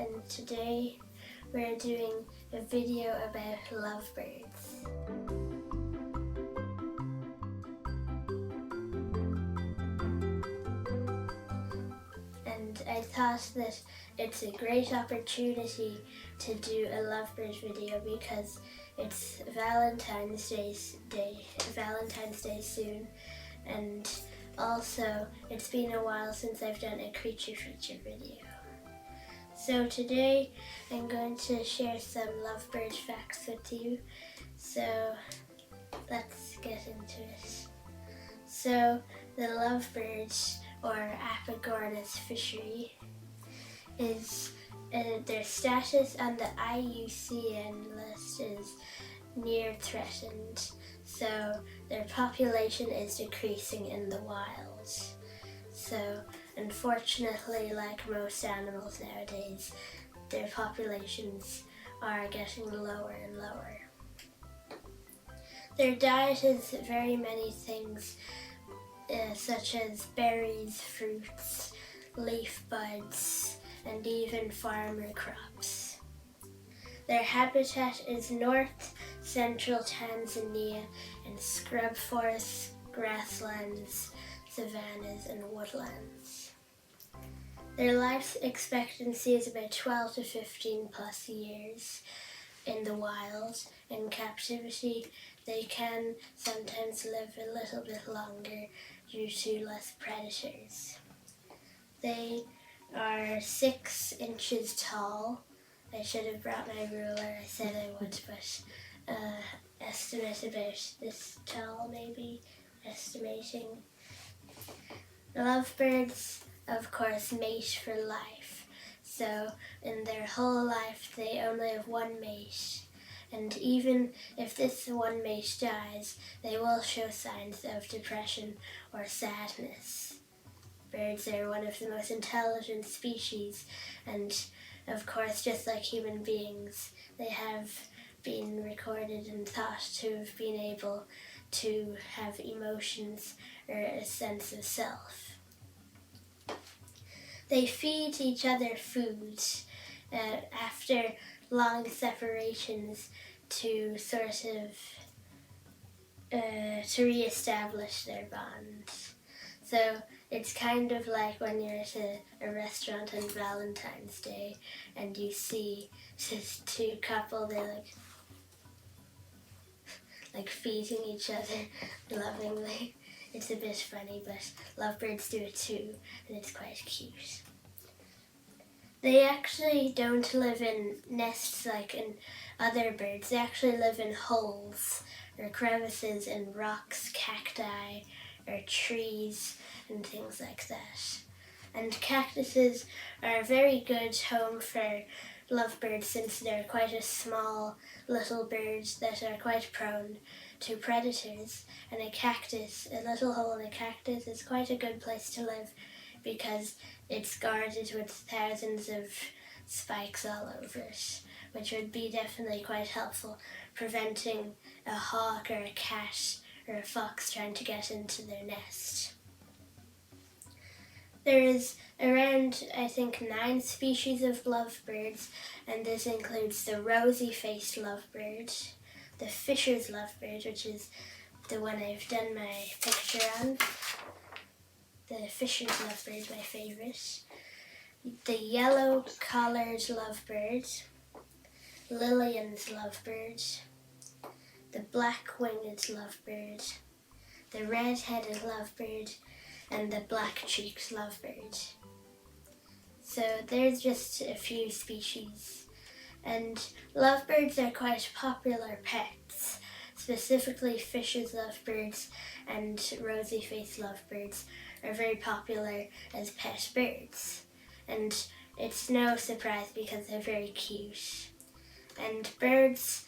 and today we're doing a video about lovebirds. And I thought that it's a great opportunity to do a lovebird video because it's Valentine's Day soon, and also it's been a while since I've done a creature feature video. So today I'm going to share some lovebird facts with you. So let's get into it. So the lovebirds, or Apicornis fishery, is their status on the IUCN list is near threatened. So their population is decreasing in the wild. So unfortunately, like most animals nowadays, their populations are getting lower and lower. Their diet is very many things, such as berries, fruits, leaf buds, and even farmer crops. Their habitat is north central Tanzania and scrub forests, grasslands, savannas, and woodlands. Their life expectancy is about 12 to 15 plus years in the wild. In captivity, they can sometimes live a little bit longer due to less predators. They are 6 inches tall. I should have brought my ruler, I said I would, but estimate about this tall maybe, estimating. Lovebirds, of course, mate for life. So in their whole life they only have one mate. And even if this one mate dies, they will show signs of depression or sadness. Birds are one of the most intelligent species, and of course, just like human beings, they have been recorded and thought to have been able to have emotions or a sense of self. They feed each other food after long separations to sort of to re-establish their bonds. So it's kind of like when you're at a restaurant on Valentine's Day and you see this two couple, they're like feeding each other lovingly. It's a bit funny, but lovebirds do it too, and it's quite cute. They actually don't live in nests like in other birds. They actually live in holes or crevices in rocks, cacti, or trees, and things like that. And cactuses are a very good home for lovebirds since they're quite a small little birds that are quite prone to predators. And a cactus, a little hole in a cactus, is quite a good place to live because it's guarded with thousands of spikes all over it, which would be definitely quite helpful, preventing a hawk or a cat or a fox trying to get into their nest. There is around, I think, 9 species of lovebirds, and this includes the rosy-faced lovebird, the Fisher's lovebird, which is the one I've done my picture on. The Fisher's lovebird, my favourite. The yellow-collared lovebird, Lillian's lovebird, the black-winged lovebird, the red-headed lovebird, and the black-cheeked lovebird. So there's just a few species. And lovebirds are quite popular pets. Specifically, Fisher's lovebirds and rosy-faced lovebirds are very popular as pet birds. And it's no surprise because they're very cute. And birds,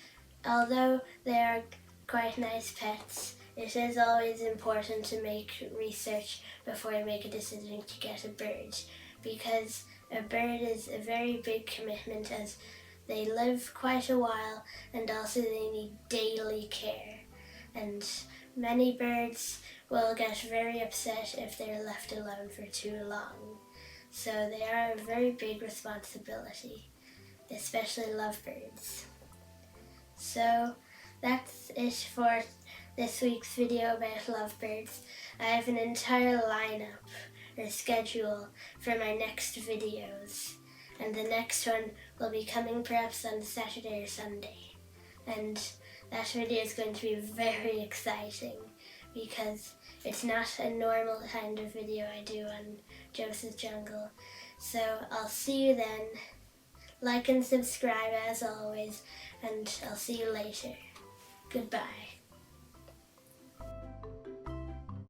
although they are quite nice pets, it is always important to make research before you make a decision to get a bird, because a bird is a very big commitment as they live quite a while and also they need daily care. And many birds will get very upset if they're left alone for too long. so they are a very big responsibility, especially lovebirds. So that's it for this week's video about lovebirds. I have an entire lineup or schedule for my next videos, and the next one will be coming perhaps on Saturday or Sunday, and that video is going to be very exciting because it's not a normal kind of video I do on Joseph's Jungle. So I'll see you then. Like and subscribe as always, and I'll see you later. Goodbye.